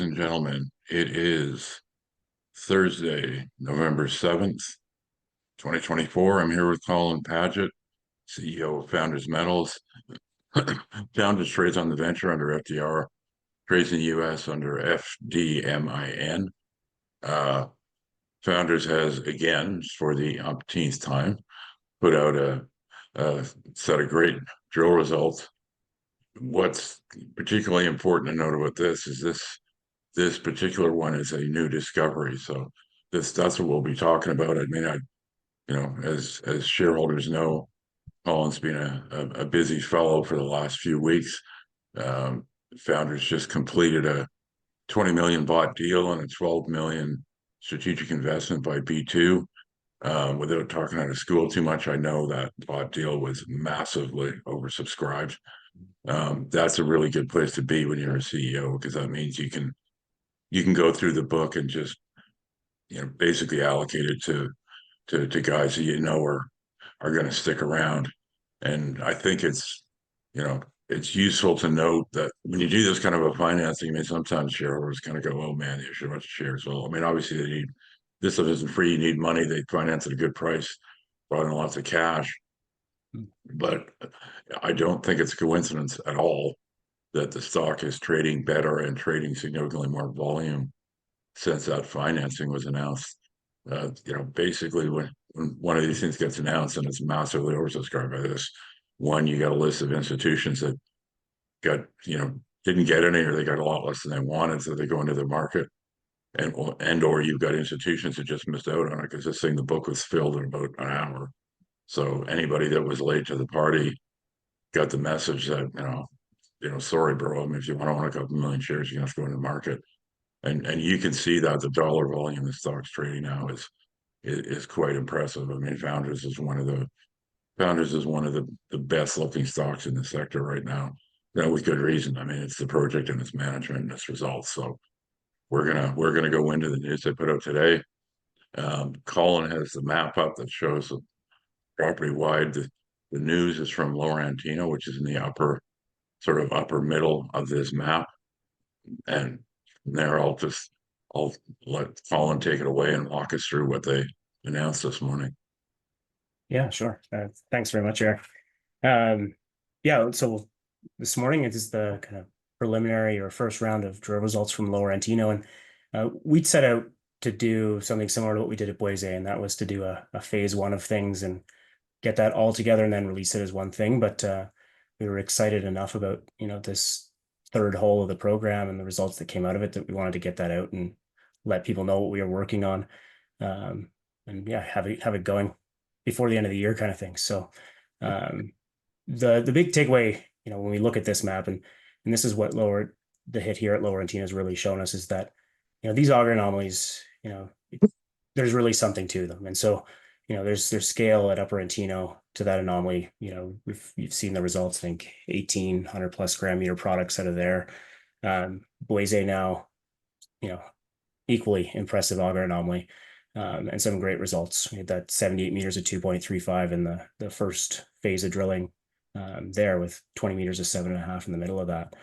and gentlemen, it is Thursday, November 7th, 2024. I'm here with Colin Padget, CEO of Founders Metals. Founders trades on the venture under FDR, trades in the US under FDMIN. Founders has, again, for the umpteenth time, put out a set of great drill results. What's particularly important to note about this is this particular one is a new discovery. So that's what we'll be talking about. I mean, as shareholders know, Colin's been a busy fellow for the last few weeks. Founders just completed a 20 million bought deal and a 12 million strategic investment by B2. Without talking out of school too much, I know that bought deal was massively oversubscribed. That's a really good place to be when you're a CEO, because that means you can go through the book and just basically allocate it to guys that are going to stick around. And I think it's useful to note that when you do this kind of a financing, I mean, sometimes shareholders kind of go, "Oh man, they issue a bunch of shares." Well, I mean, obviously they need this stuff isn't free. You need money. They finance at a good price, brought in lots of cash. But I don't think it's a coincidence at all that the stock is trading better and trading significantly more volume since that financing was announced. Basically when one of these things gets announced and it's massively oversubscribed by this, one, you got a list of institutions that didn't get any, or they got a lot less than they wanted, so they go into the market, or you've got institutions that just missed out on it because the book was filled in about an hour. So anybody that was late to the party got the message that, sorry, bro, I mean, if you want to own a couple million shares, you have to go into the market. And you can see that the dollar volume the stock's trading now is quite impressive. I mean, Founders is one of the best looking stocks in the sector right now. With good reason. I mean, it's the project and its management and its results. So we're gonna go into the news they put out today. Colin has the map up that shows the property wide. The news is from Lower Antino, which is in the upper middle of this map. And from there, I'll let Colin take it away and walk us through what they announced this morning. Yeah, sure. Thanks very much, Eric. So this morning it is the kind of preliminary or first round of drill results from Lower Antino, and we'd set out to do something similar to what we did at Boise, and that was to do a phase one of things and get that all together and then release it as one thing. But we were excited enough about this third hole of the program and the results that came out of it that we wanted to get that out and let people know what we were working on, and have it going before the end of the year kind of thing. So the big takeaway, when we look at this map, and this is what the hit here at Lower Antino has really shown us, is that these auger anomalies, there's really something to them. And so there's scale at Upper Antino to that anomaly. You've seen the results. I think 1,800 plus gram meter products out of there. Boise now, equally impressive auger anomaly, and some great results. We had that 78 meters at 2.35 in the first phase of drilling there, with 20 meters of 7.5 in the middle of that.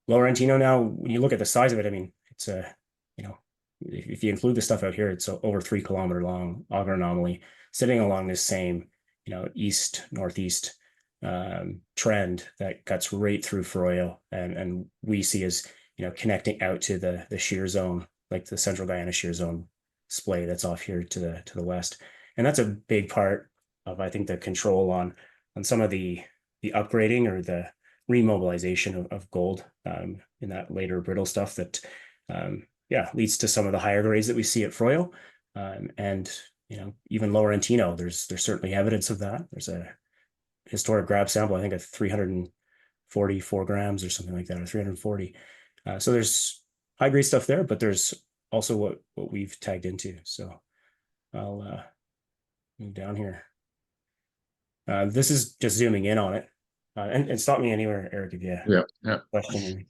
Lower Antino now, when you look at the size of it, I mean, it's if you include the stuff out here, it's over 3 kilometer long auger anomaly sitting along this same, east northeast trend that cuts right through Froyo, and we see as connecting out to the shear zone, like the Central Guyana shear zone splay that's off here to the west. And that's a big part of, I think, the control on some of the upgrading or the remobilization of gold in that later brittle stuff that leads to some of the higher grades that we see at Froyo. And even Lower Antino, there's certainly evidence of that. There's a historic grab sample, I think, of 344 grams or something like that, or 340. So there's high grade stuff there, but there's also what we've tagged into. So I'll move down here. This is just zooming in on it, and stop me anywhere, Eric, if you have a question.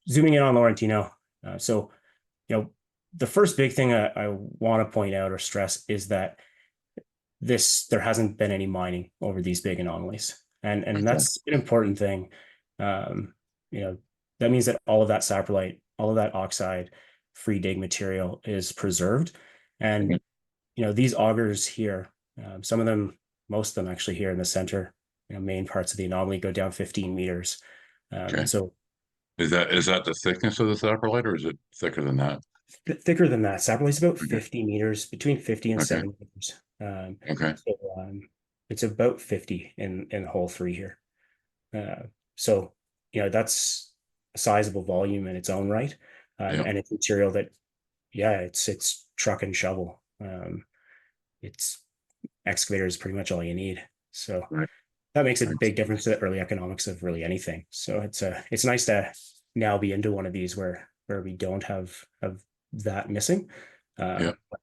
Zooming in on Lower Antino. So the first big thing I want to point out or stress is that there hasn't been any mining over these big anomalies, and that's an important thing. that means that all of that saprolite, all of that oxide free dig material is preserved. Okay. And, these augers here, some of them, most of them actually here in the center, main parts of the anomaly go down 15 meters. Okay. So Is that the thickness of the saprolite, or is it thicker than that? thicker than that. Saprolite's about Okay. 50 meters, between 50 and Okay. 70 meters. Okay. So it's about 50 in hole three here. Uh, so, that's a sizable volume in its own right. Yeah. And it's material that, yeah, it's truck and shovel. It's excavator is pretty much all you need. So Right. that makes a Right. big difference to the early economics of really anything. So it's nice to now be into one of these where we don't have that missing. Yeah. But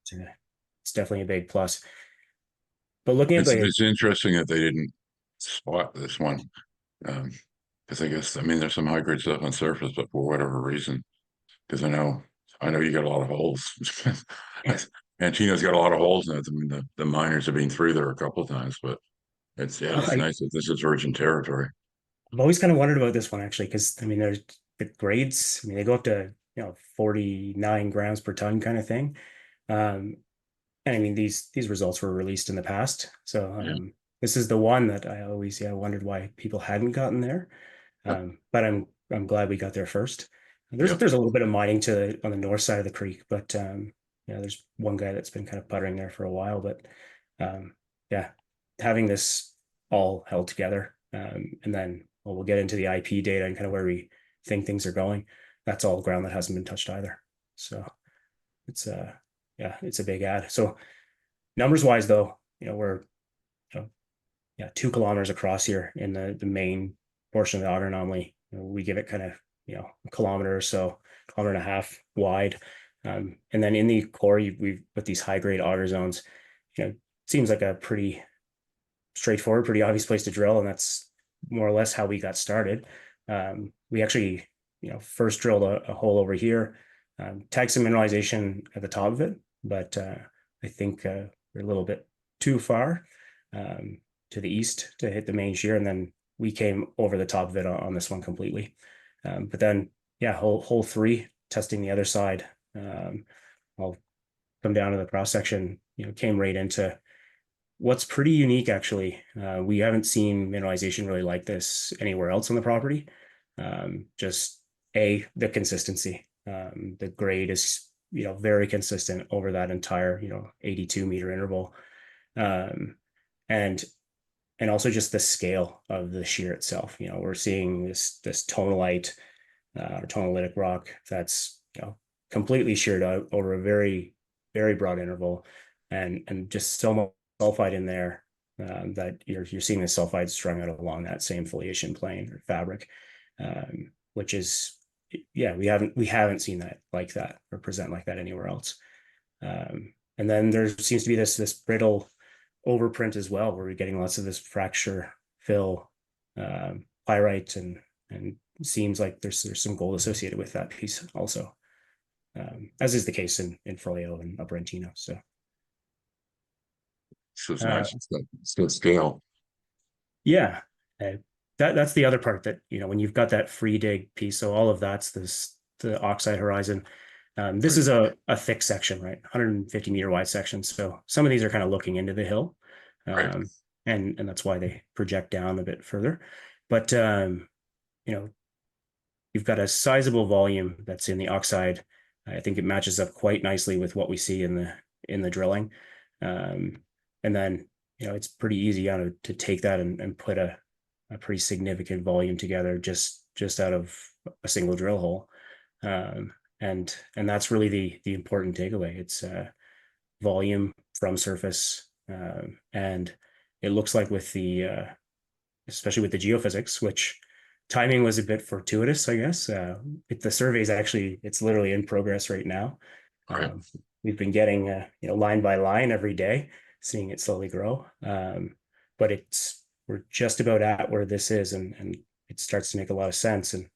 it's definitely a big plus. But looking at It's interesting that they didn't spot this one. Because I guess, I mean, there's some high grade stuff on surface, but for whatever reason, because I know you got a lot of holes. Antino's got a lot of holes in it. I mean, the miners have been through there a couple of times, but it's I, nice that this is virgin territory. I've always kind of wondered about this one actually, because I mean, there's the grades. I mean, they go up to 49 grams per ton kind of thing. Um, and I mean, these results were released in the past, so Yeah. this is the one that I always wondered why people hadn't gotten there. But I'm glad we got there first. There's Yep. there's a little bit of mining on the north side of the creek, but there's one guy that's been kind of puttering there for a while. But um, yeah, having this all held together, and then we'll get into the IP data and kind of where we think things are going. That's all ground that hasn't been touched either. So it's it's a big add. So numbers wise, though, we're you know, 2 kilometers across here in the main portion of the auger anomaly. We give it kind of a kilometer or so, kilometer and a half wide, and then in the core we've put these high grade auger zones. It seems like a pretty straightforward, pretty obvious place to drill, and that's more or less how we got started. We actually first drilled a hole over here, tagged some mineralization at the top of it, but I think we're a little bit too far. To the east to hit the main shear, and then we came over the top of it on this one completely. But then, yeah, hole three, testing the other side. I'll come down to the cross section. Came right into what's pretty unique actually. We haven't seen mineralization really like this anywhere else on the property. Just the consistency. The grade is very consistent over that entire 82-meter interval. Um, and and also just the scale of the shear itself. We're seeing this tonalite or tonalitic rock that's completely sheared out over a very very broad interval, and just so much sulfide in there that you're seeing the sulfide strung out along that same foliation plane or fabric, which is we haven't seen that like that or present like that anywhere else. And then there seems to be this brittle overprint as well, where we're getting lots of this fracture fill, pyrite, and seems like there's some gold associated with that piece also, as is the case in Froyo and Upper Antino. So So it's uh, nice. It's good scale. yeah, uh, that's the other part that when you've got that free dig piece, so all of that's the oxide horizon. This Right. is a thick section, right? 150-meter wide section. So some of these are kind of looking into the hill, Right. um, and that's why they project down a bit further. But you know, you've got a sizable volume that's in the oxide. I think it matches up quite nicely with what we see in the drilling. Um, and then it's pretty easy to take that and put a pretty significant volume together just out of a single drill hole. And that's really the important takeaway. It's volume from surface, and it looks like with the especially with the geophysics, which timing was a bit fortuitous, I guess. The survey is actually it's literally in progress right now. Right. Um, we've been getting line by line every day, seeing it slowly grow. But we're just about at where this is, and it starts to make a lot of sense. And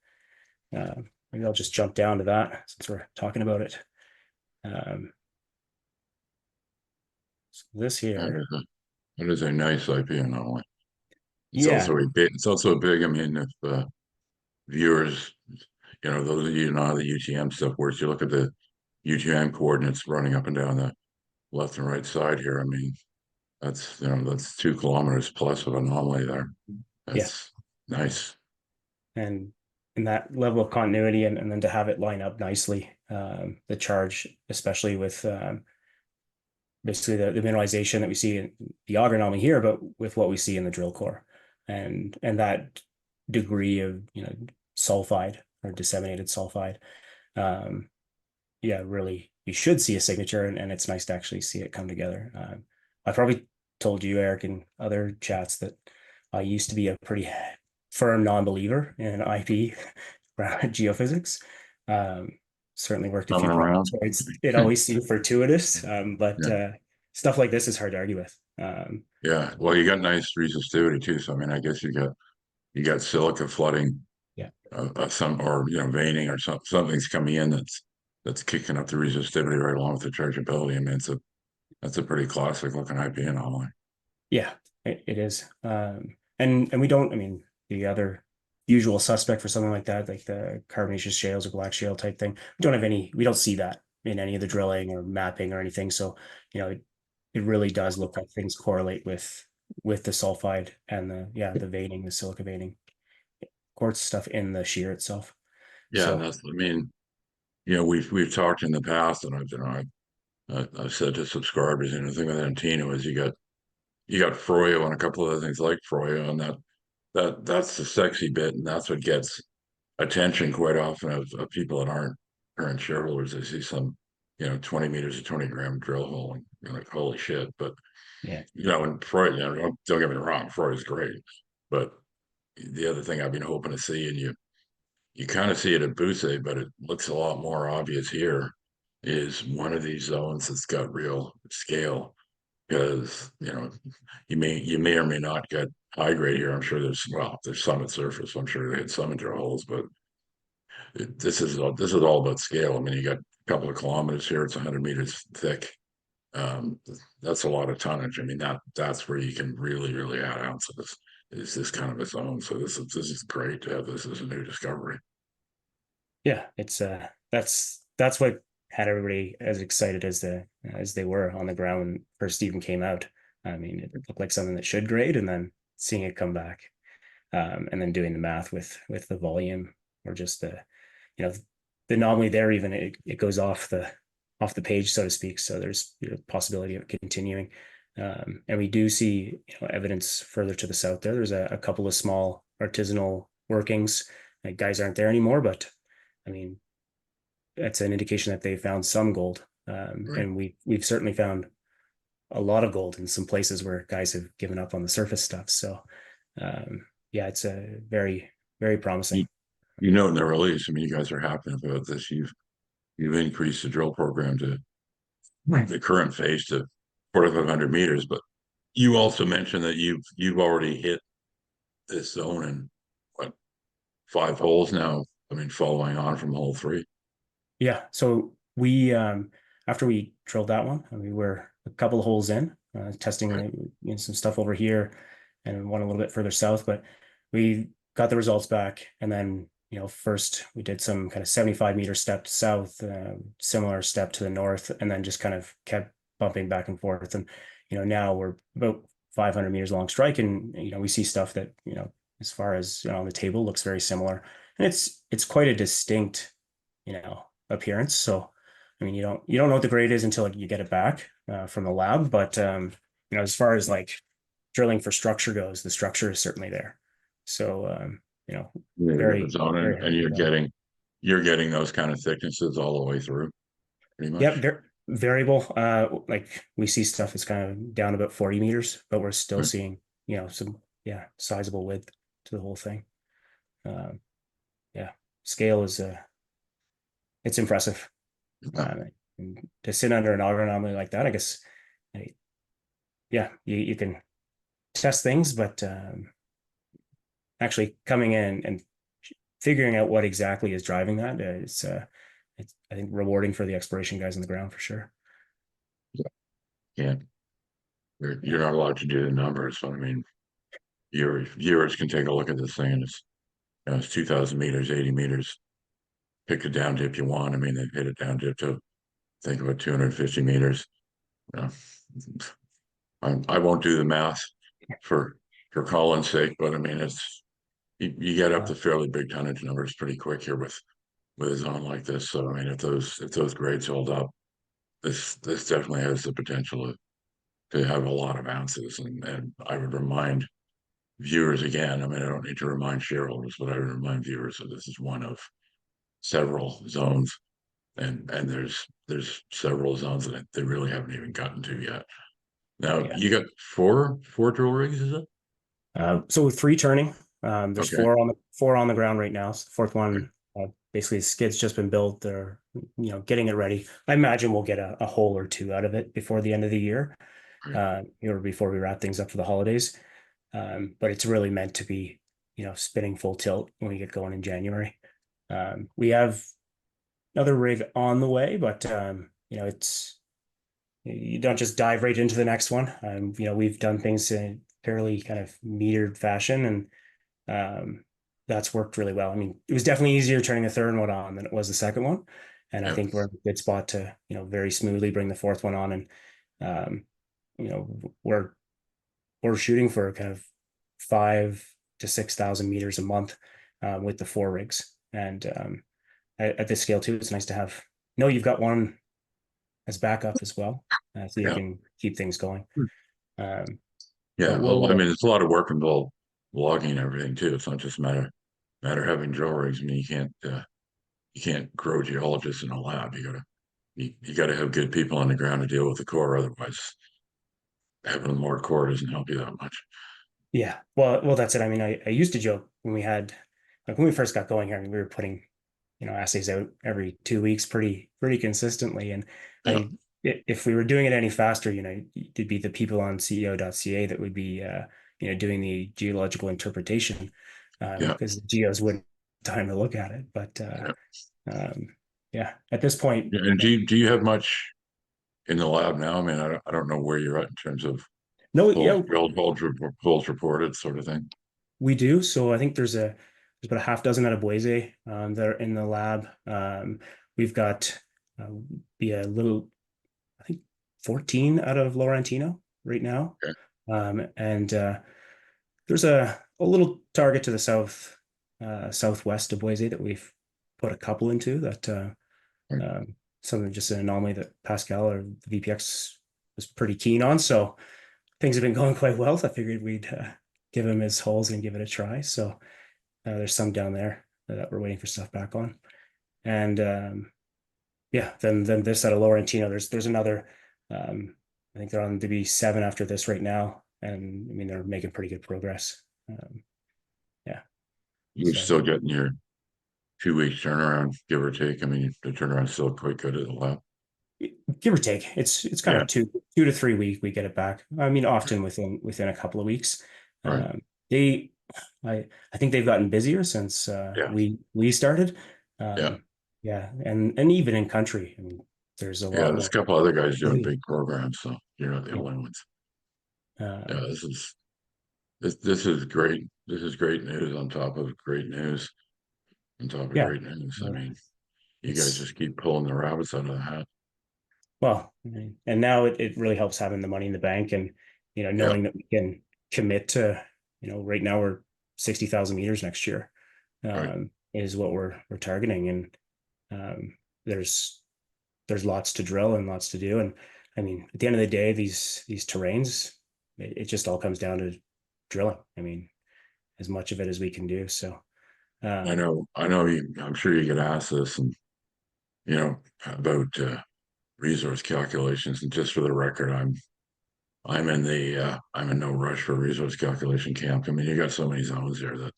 maybe I'll just jump down to that since we're talking about it. Um, so this That here, is a, that is a nice IP anomaly. It's yeah, also a big. It's also a big. I mean, if viewers, those of you know how the UTM stuff works. You look at the UTM coordinates running up and down the left and right side here. I mean, that's 2 kilometers plus of anomaly there. Yeah. That's nice. And that level of continuity, and then to have it line up nicely, the charge, especially with basically the mineralization that we see in the auger anomaly here, but with what we see in the drill core, and that degree of sulfide or disseminated sulfide. Yeah, really, you should see a signature, and it's nice to actually see it come together. I probably told you, Eric, in other chats that I used to be a pretty firm non-believer in IP geophysics. Um, Certainly worked a Coming few around. projects where it always seemed fortuitous, but Yeah. stuff like this is hard to argue with. Yeah. Well, you got nice resistivity too. So I mean, I guess you got silica flooding, Yeah, some or veining or something's coming in that's kicking up the resistivity right along with the chargeability. I mean, that's a pretty classic looking IP anomaly. yeah, it is. And we don't. I mean, the other usual suspect for something like that, like the carbonaceous shales or black shale type thing, we don't have any. We don't see that in any of the drilling or mapping or anything. So, it really does look like things correlate with the sulfide and the veining, the silica veining, quartz stuff in the shear itself. Yeah, So that's. I mean, we've talked in the past, and I've said to subscribers, the thing with Antino is you got Froyo and a couple of other things like Froyo, and that's the sexy bit, and that's what gets attention quite often of people that aren't current shareholders. They see some 20 meters of 20-gram drill hole, and you're like, holy shit. But yeah, and Freud, don't get me wrong, Freud is great, but the other thing I've been hoping to see, and you kind of see it at Busse, but it looks a lot more obvious here, is one of these zones that's got real scale. Because you may or may not get high grade here. I'm sure there's some at surface. I'm sure they had some in drill holes, but this is all about scale. I mean, you got a couple of kilometers here. It's 100 meters thick. Um, that's a lot of tonnage. I mean, that's where you can really, really add ounces. Is this kind of a zone? So this is great to have this as a new discovery. yeah, it's that's what had everybody as excited as they were on the ground when first even came out. I mean, it looked like something that should grade, and then seeing it come back, and then doing the math with the volume or just you know the anomaly there, even it goes off the page, so to speak. So there's possibility of continuing. And we do see evidence further to the south there. There's a couple of small artisanal workings. Guys aren't there anymore, but I mean, that's an indication that they found some gold. Right. And we've certainly found a lot of gold in some places where guys have given up on the surface stuff. So yeah, it's a very, very promising. You, you note in the release. I mean, you guys are happy about this. You've increased the drill program to the current phase to 4,500 meters, but you also mentioned that you've already hit this zone in what 5 holes now. I mean, following on from hole 3. Yeah. So we after we drilled that one, we were a couple of holes in, testing Right. some stuff over here and one a little bit further south, but we got the results back, and then first we did some kind of 75-meter step south, similar step to the north, and then just kind of kept bumping back and forth. And now we're about 500 meters long strike, and we see stuff that as far as on the table looks very similar, and it's quite a distinct appearance. So, I mean, you don't know what the grade is until you get it back from the lab. But as far as like drilling for structure goes, the structure is certainly there. So, Yeah, you got the very, zone, very and happy you're with that. getting those kind of thicknesses all the way through, pretty Yep, much. variable. Like we see stuff that's kind of down about 40 meters, but we're still Right. seeing, some sizable width to the whole thing. Um, yeah, scale is it's impressive. Yeah. And to sit under an auger anomaly like that, I guess, I, yeah, you can test things, but actually coming in and figuring out what exactly is driving that it's I think rewarding for the exploration guys on the ground for sure. Yeah. You're Yeah, not allowed to do the numbers. So, I mean, your viewers can take a look at this thing, and it's 2,000 meters, 80 meters. pick a down dip you want. I mean, they hit a down dip to think about 250 meters. You know, I won't do the math for Colin's sake, but I mean, it's you get up Uh, to fairly big tonnage numbers pretty quick here with a zone like this. So I mean, if those grades hold up, this definitely has the potential to have a lot of ounces. And I would remind viewers again. I mean, I don't need to remind shareholders, but I would remind viewers that this is one of several zones, and there's several zones that they really haven't even gotten to yet. Now yeah. you got four drill rigs, is it? So with three turning, there's Okay, four on the ground right now. So the fourth right, one, basically the skid's just been built. They're getting it ready. I imagine we'll get a hole or two out of it before the end of the year, right. or before we wrap things up for the holidays. But it's really meant to be, spinning full tilt when we get going in January. We have another rig on the way, but it's you don't just dive right into the next one. We've done things in fairly kind of metered fashion, and that's worked really well. I mean, it was definitely easier turning the third one on than it was the second one, and I Yeah, think we're in a good spot to very smoothly bring the fourth one on, and um, you know we're shooting for kind of 5 to 6,000 meters a month with the four rigs, and at this scale too, it's nice to have. You've got one as backup as well, so you yeah, can keep things going. Um, but yeah. Well, I we'll mean, it's a lot of work involved logging and everything too. It's not just matter having drill rigs. I mean, you can't grow geologists in a lab. You gotta have good people on the ground to deal with the core. Otherwise, having more core doesn't help you that much. Yeah, well, that's it. I mean, I used to joke when we had, like when we first got going here, I mean, we were putting, assays out every 2 weeks pretty consistently. And Yeah, if we were doing it any faster, it'd be the people on CEO.ca that would be, doing the geological interpretation, yeah, because the geos wouldn't have time to look at it. But yeah. um, yeah, at this point, Yeah, and do you have much in the lab now? I mean, I don't know where you're at in terms of no, holes yeah, drilled, holes reported, sort of thing. we do. So I think there's about a half dozen out of Boise that are in the lab. We've got uh, be a little, I think 14 out of Lower Antino right now. Okay, And there's a little target to the southwest of Boise that we've put a couple into that right. something just an anomaly that Pascal or the VPX was pretty keen on. So things have been going quite well. So I figured we'd give him his holes and give it a try. So there's some down there that we're waiting for stuff back on. And yeah, then this at a Lower Antino, there's another. I think they're on to be seven after this right now, and I mean they're making pretty good progress. Yeah, You're so still getting your 2 week turnaround, give or take. I mean, the turnaround's still quite good at the lab. give or take, it's kind Yeah, of 2 to 3 week we get it back. I mean, often within a couple of weeks. right. Um, they, I think they've gotten busier since Yeah, we started. yeah, Yeah, and even in country, I mean, there's a yeah. lot There's a more. couple other guys doing big programs, so you're not the Yeah. only ones. Yeah, Um, this is great. This is great news on top of great news on top of yeah, great news. I uh, mean, you guys it's just keep pulling the rabbits out of the hat. well, and now it really helps having the money in the bank and Yeah, knowing that we can commit to right now we're 60,000 meters next year, right. is what we're targeting, and um, there's lots to drill and lots to do, and I mean at the end of the day these terrains, it just all comes down to drilling. I mean as much of it as we can do. So um, I know you, I'm sure you get asked this and, about resource calculations. And just for the record, I'm in no rush for resource calculation camp. I mean, you got so many zones there that,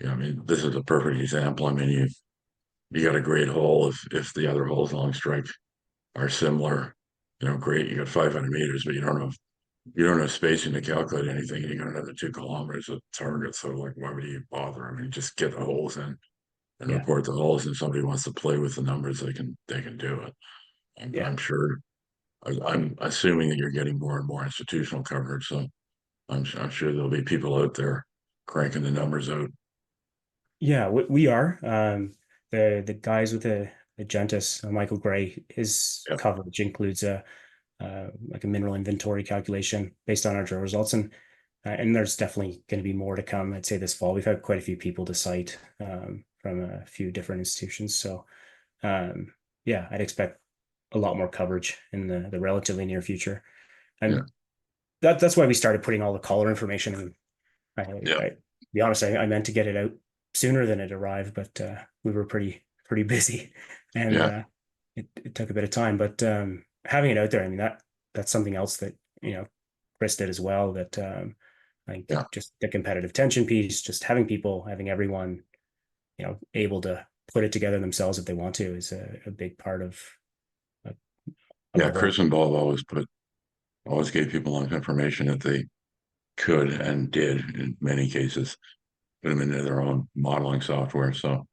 I mean, this is a perfect example. I mean, you got a great hole. If the other holes along strike are similar, great. You got 500 meters, but you don't have spacing to calculate anything. And you got another 2 kilometers of target. So like, why would you bother? I mean, just get the holes in and yeah, report the holes. And if somebody wants to play with the numbers, they can do it. yeah. I'm sure. I'm assuming that you're getting more and more institutional coverage. So I'm sure there'll be people out there cranking the numbers out. Yeah, we are. the guys with the Gentis, Michael Gray, his Yep. coverage includes a like a mineral inventory calculation based on our drill results, and there's definitely going to be more to come. I'd say this fall we've had quite a few people to site from a few different institutions. So yeah, I'd expect a lot more coverage in the relatively near future. Yeah. And that's why we started putting all the caller information in. Yeah. To be honest, I meant to get it out sooner than it arrived, but we were pretty busy, and Yeah. it took a bit of time. But having it out there, I mean that's something else that Chris did as well. That I think Yeah. just the competitive tension piece, just having everyone able to put it together themselves if they want to is a big part of Yeah. the whole. Chris and Bob always gave people enough information that they could and did in many cases put them into their own modeling software. So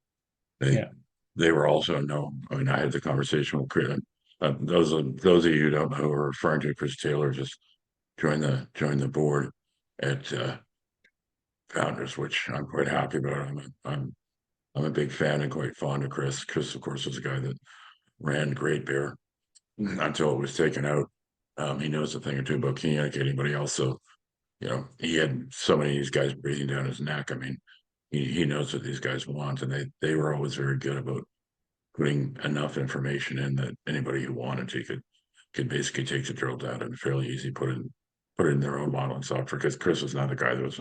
they Yeah, they were also no. I mean, I had the conversation with Chris. Those of you who don't know who are referring to Chris Taylor just joined the board at Founders, which I'm quite happy about. I'm a big fan and quite fond of Chris. Chris, of course, was a guy that ran Great Bear until it was taken out. He knows a thing or two about communicating, but he also, he had so many of these guys breathing down his neck. I mean, he knows what these guys want, and they were always very good about putting enough information in that anybody who wanted to could basically take the drill data and fairly easy put it in their own modeling software. Because Chris was not the guy that was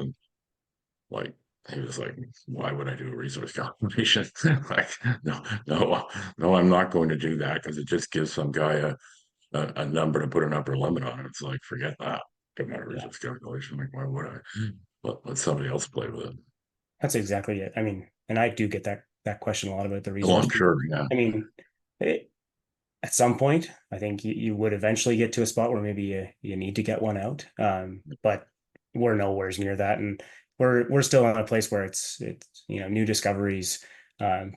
like he was like, why would I do a resource calculation? Like, no, no, no, I'm not going to do that because it just gives some guy a number to put an upper limit on it. It's like, forget that. Get my yeah, resource calculation. Like, why would I? Let somebody else play with it. that's exactly it. I mean, and I do get that question a lot about the Well, resource I'm piece. sure. Yeah. I mean, at some point, I think you would eventually get to a spot where maybe you need to get one out. But we're nowhere near that, and we're still in a place where it's new discoveries,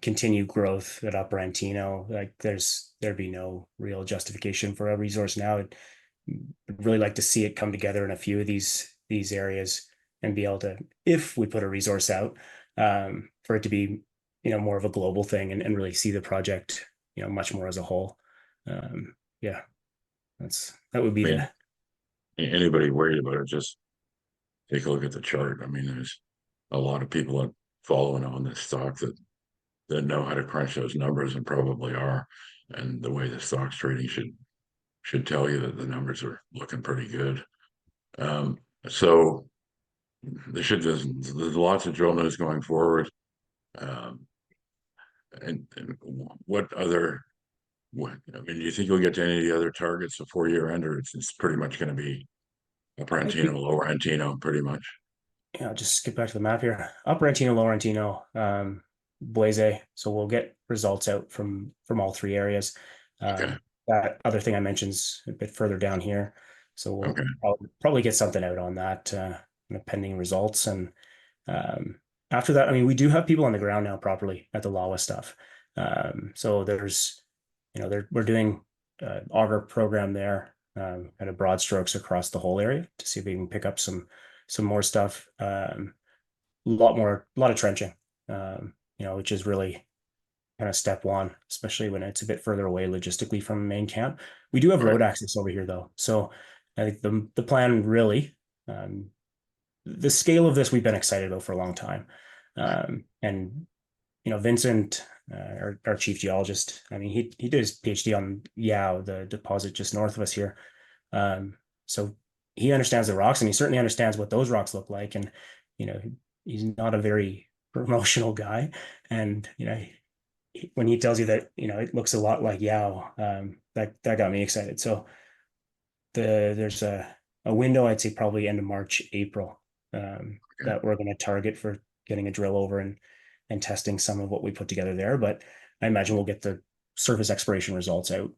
continued growth at Upper Antino. Like there'd be no real justification for a resource now. I'd really like to see it come together in a few of these areas and be able to, if we put a resource out, for it to be more of a global thing and really see the project much more as a whole. Yeah, that would be I mean, the anybody worried about it, just take a look at the chart. I mean, there's a lot of people that following on this stock that know how to crunch those numbers and probably are. And the way the stock's trading should tell you that the numbers are looking pretty good. So there's lots of drill news going forward. Um, and what other I mean, do you think you'll get to any of the other targets before year end, or it's pretty much going to be upper I Antino, think, lower Antino, pretty much? just skip back to the map here. Upper Antino, Lower Antino, Blaze. So we'll get results out from all three areas. Okay, That other thing I mentioned a bit further down here. So we'll okay, probably get something out on that pending results. And after that, I mean, we do have people on the ground now properly at the Lawa stuff. So there's, we're doing auger program there at a broad strokes across the whole area to see if we can pick up some more stuff. A lot of trenching, which is really kind of step one, especially when it's a bit further away logistically from main camp. We do have all right, road access over here though, so I think the plan really, um, the scale of this we've been excited about for a long time, and Vincent, our chief geologist, I mean he did his PhD on Yao, the deposit just north of us here, um, so he understands the rocks and he certainly understands what those rocks look like, and you know he's not a very promotional guy, and when he tells you that it looks a lot like Yao, that got me excited. So there's a window, I'd say probably end of March, April, okay, that we're going to target for getting a drill over and testing some of what we put together there. But I imagine we'll get the surface exploration results out,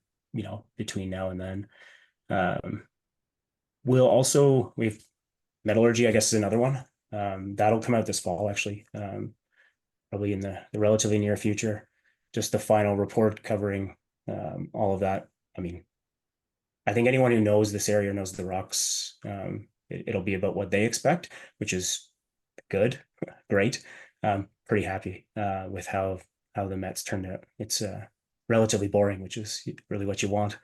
between now and then. Um, we've metallurgy, I guess, is another one. That'll come out this fall, actually, probably in the relatively near future. Just the final report covering all of that. I mean, I think anyone who knows this area knows the rocks. It'll be about what they expect, which is good, great. Pretty happy with how how the Mets turned out. It's relatively boring, which is really what you want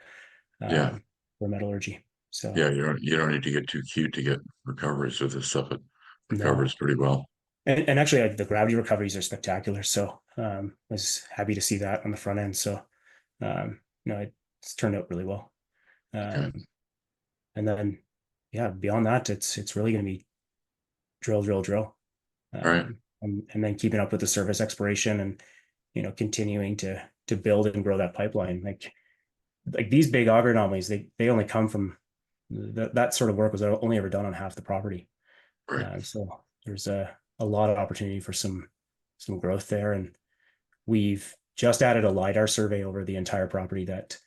Yeah. for metallurgy. So Yeah. You don't need to get too cute to get recoveries with this stuff. It no, recovers pretty well. and actually the gravity recoveries are spectacular. So I was happy to see that on the front end. So no, it's turned out really well. Okay. Um, and then yeah, beyond that, it's really going to be drill, drill, drill, All right. and then keeping up with the surface exploration and continuing to build and grow that pipeline. Like these big auger anomalies, they only come from that sort of work was only ever done on half the property. Right. So there's a lot of opportunity for some growth there, and we've just added a LiDAR survey over the entire property that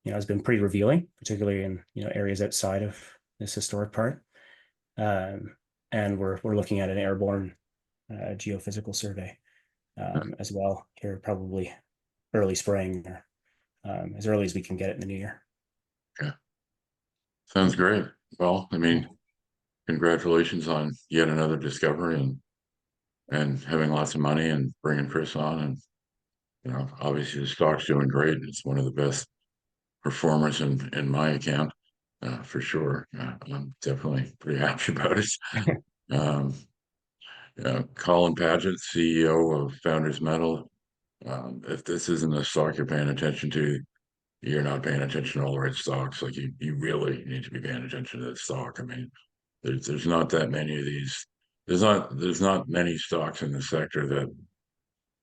has been pretty revealing, particularly in areas outside of this historic part. Um, and we're looking at an airborne geophysical survey as well here, probably early spring or as early as we can get it in the new year. Okay. Sounds great. Well, I mean, congratulations on yet another discovery and having lots of money and bringing Chris on. And, obviously the stock's doing great. It's one of the best performers in my account, for sure. I'm definitely pretty happy about it. Um, Colin Padget, CEO of Founders Metal. If this isn't a stock you're paying attention to, you're not paying attention to all the right stocks. Like you really need to be paying attention to this stock. I mean, there's not that many of these. There's not many stocks in the sector that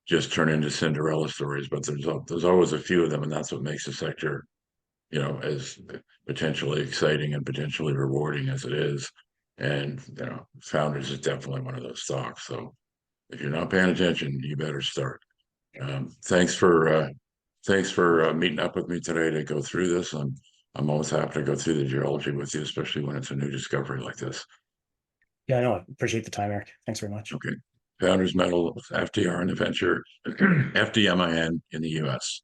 just turn into Cinderella stories, but there's always a few of them, and that's what makes the sector, as potentially exciting and potentially rewarding as it is. And Founders is definitely one of those stocks. So if you're not paying attention, you better start. Thanks for meeting up with me today to go through this. I'm always happy to go through the geology with you, especially when it's a new discovery like this. Yeah, no, I appreciate the time, Eric. Thanks very much. Okay. Founders Metal, FDR in the venture, FDMIN in the US.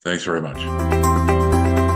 Thanks very much.